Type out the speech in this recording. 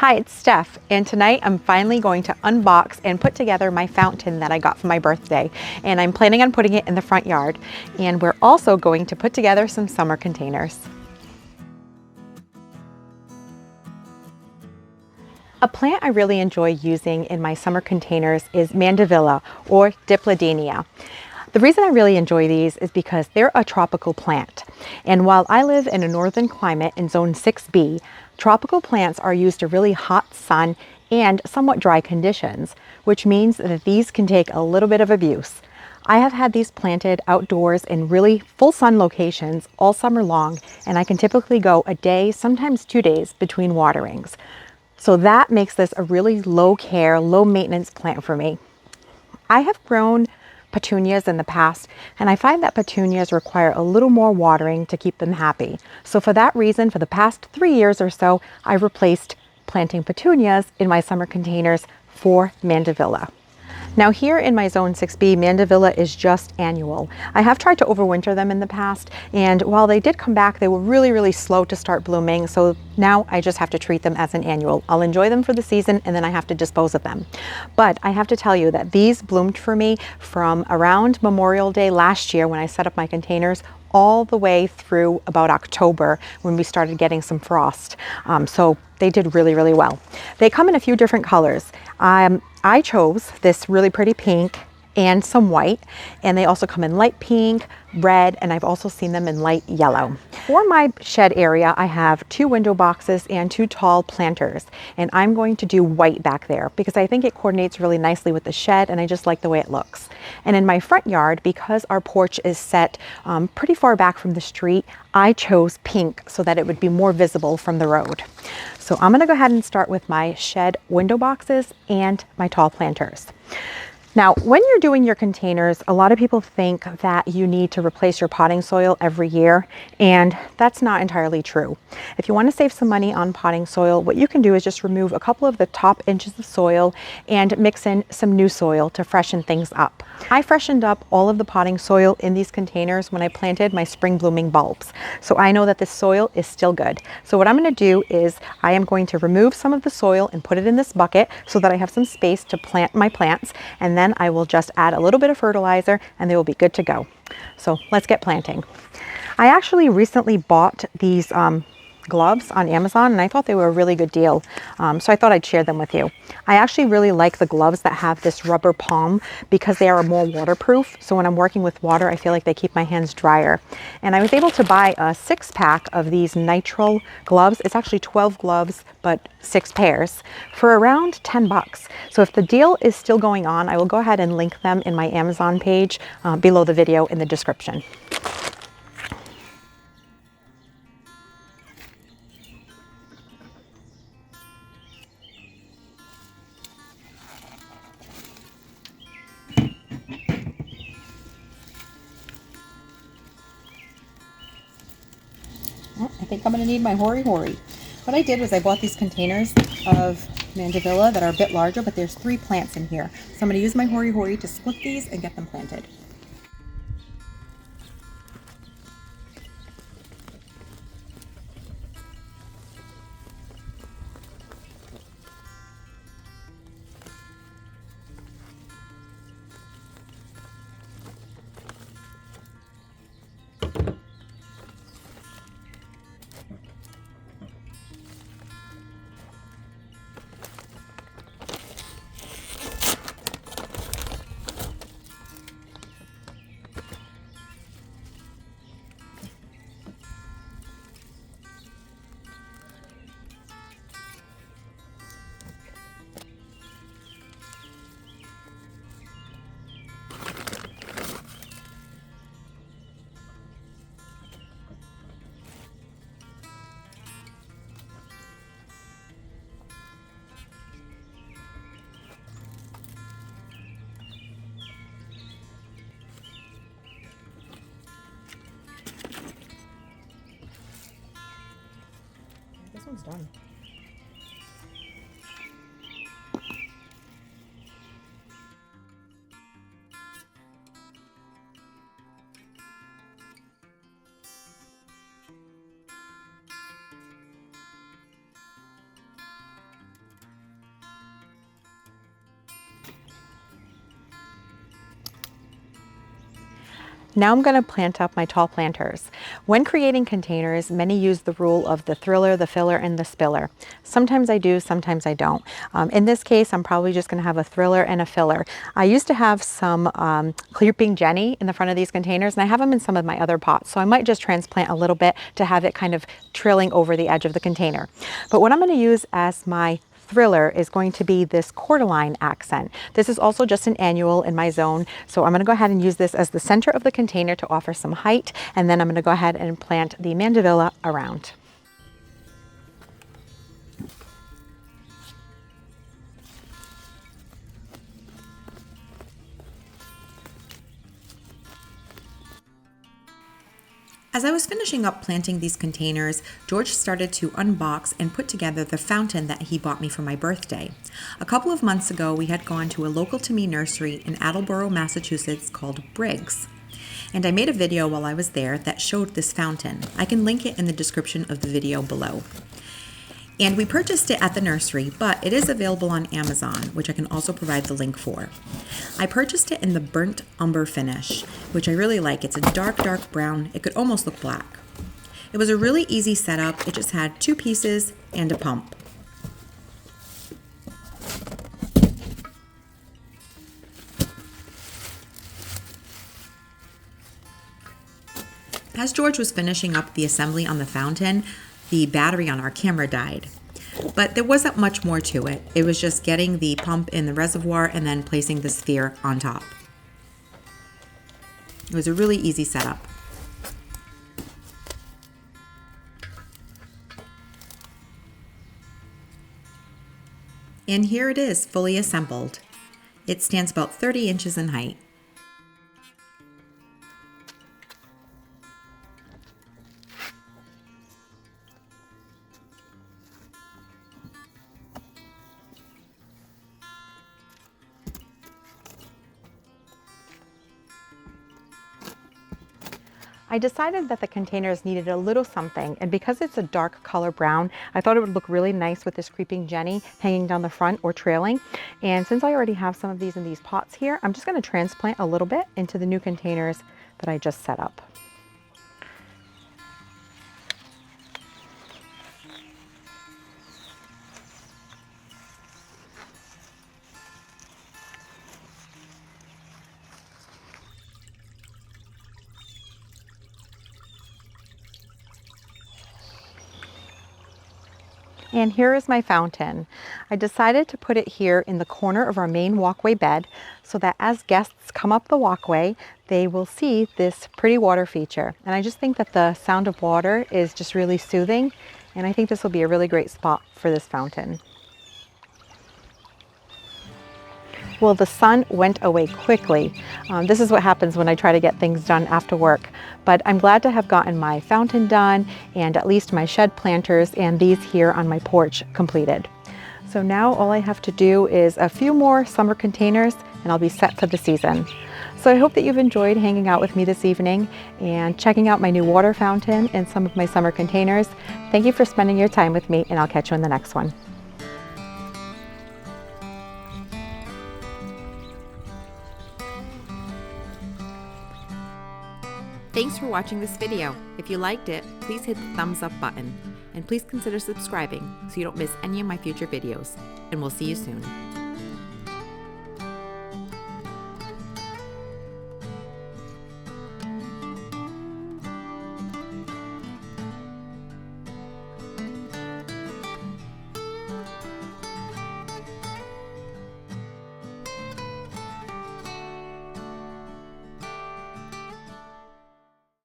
Hi, it's Steph, and tonight I'm finally going to unbox and put together my fountain that I got for my birthday, and I'm planning on putting it in the front yard, and we're also going to put together some summer containers. A plant I really enjoy using in my summer containers is Mandavilla or Dipladenia. The reason I really enjoy these is because they're a tropical plant. And while I live in a northern climate in zone 6B, tropical plants are used to really hot sun and somewhat dry conditions, which means that these can take a little bit of abuse. I have had these planted outdoors in really full sun locations all summer long, and I can typically go a day, sometimes 2 days between waterings. So that makes this a really low care, low maintenance plant for me. I have grown petunias in the past, and I find that petunias require a little more watering to keep them happy. So for that reason, for the past 3 years or so, I've replaced planting petunias in my summer containers for Mandavilla. Now here in my zone 6B, Mandavilla is just annual. I have tried to overwinter them in the past, and while they did come back, they were really slow to start blooming. So now I just have to treat them as an annual. I'll enjoy them for the season, and then I have to dispose of them. But I have to tell you that these bloomed for me from around Memorial Day last year when I set up my containers all the way through about October when we started getting some frost. So they did really well. They come in a few different colors. I chose this really pretty pink and some white, and they also come in light pink, red, and I've also seen them in light yellow. For my shed area, I have 2 window boxes and 2 tall planters, and I'm going to do white back there because I think it coordinates really nicely with the shed, and I just like the way it looks. And in my front yard, because our porch is set pretty far back from the street, I chose pink so that it would be more visible from the road. So I'm gonna go ahead and start with my shed window boxes and my tall planters. Now, when you're doing your containers, a lot of people think that you need to replace your potting soil every year, and that's not entirely true. If you want to save some money on potting soil, what you can do is just remove a couple of the top inches of soil and mix in some new soil to freshen things up. I freshened up all of the potting soil in these containers when I planted my spring blooming bulbs, so I know that this soil is still good. So what I'm going to do is I am going to remove some of the soil and put it in this bucket so that I have some space to plant my plants, and then I will just add a little bit of fertilizer and they will be good to go. So let's get planting. I actually recently bought these gloves on Amazon, and I thought they were a really good deal. So I thought I'd share them with you. I actually really like the gloves that have this rubber palm because they are more waterproof. So when I'm working with water, I feel like they keep my hands drier. And I was able to buy a 6-pack of these nitrile gloves. It's actually 12 gloves, but 6 pairs for around 10 bucks. So if the deal is still going on, I will go ahead and link them in my Amazon page below the video in the description. I think I'm going to need my Hori Hori. What I did was I bought these containers of Mandavilla that are a bit larger, but there's 3 plants in here. So I'm going to use my Hori Hori to split these and get them planted. This one's done. Now I'm going to plant up my tall planters. When creating containers, many use the rule of the thriller, the filler, and the spiller. Sometimes I do, sometimes I don't. In this case, I'm probably just going to have a thriller and a filler. I used to have some Creeping Jenny in the front of these containers, and I have them in some of my other pots. So I might just transplant a little bit to have it kind of trilling over the edge of the container. But what I'm going to use as my thriller is going to be this cordyline accent. This is also just an annual in my zone, so I'm going to go ahead and use this as the center of the container to offer some height, and then I'm going to go ahead and plant the Mandavilla around. As I was finishing up planting these containers, George started to unbox and put together the fountain that he bought me for my birthday. A couple of months ago, we had gone to a local to me nursery in Attleboro, Massachusetts called Briggs. And I made a video while I was there that showed this fountain. I can link it in the description of the video below. And we purchased it at the nursery, but it is available on Amazon, which I can also provide the link for. I purchased it in the burnt umber finish, which I really like. It's a dark, dark brown. It could almost look black. It was a really easy setup. It just had 2 pieces and a pump. As George was finishing up the assembly on the fountain, the battery on our camera died. But there wasn't much more to it. It was just getting the pump in the reservoir and then placing the sphere on top. It was a really easy setup. And here it is, fully assembled. It stands about 30 inches in height. I decided that the containers needed a little something, and because it's a dark color brown, I thought it would look really nice with this Creeping Jenny hanging down the front or trailing. And since I already have some of these in these pots here, I'm just going to transplant a little bit into the new containers that I just set up. And here is my fountain. I decided to put it here in the corner of our main walkway bed so that as guests come up the walkway, they will see this pretty water feature. And I just think that the sound of water is just really soothing, and I think this will be a really great spot for this fountain. Well, the sun went away quickly. This is what happens when I try to get things done after work. But I'm glad to have gotten my fountain done and at least my shed planters and these here on my porch completed. So now all I have to do is a few more summer containers and I'll be set for the season. So I hope that you've enjoyed hanging out with me this evening and checking out my new water fountain and some of my summer containers. Thank you for spending your time with me, and I'll catch you in the next one. Thanks for watching this video. If you liked it, please hit the thumbs up button, and please consider subscribing so you don't miss any of my future videos. And we'll see you soon.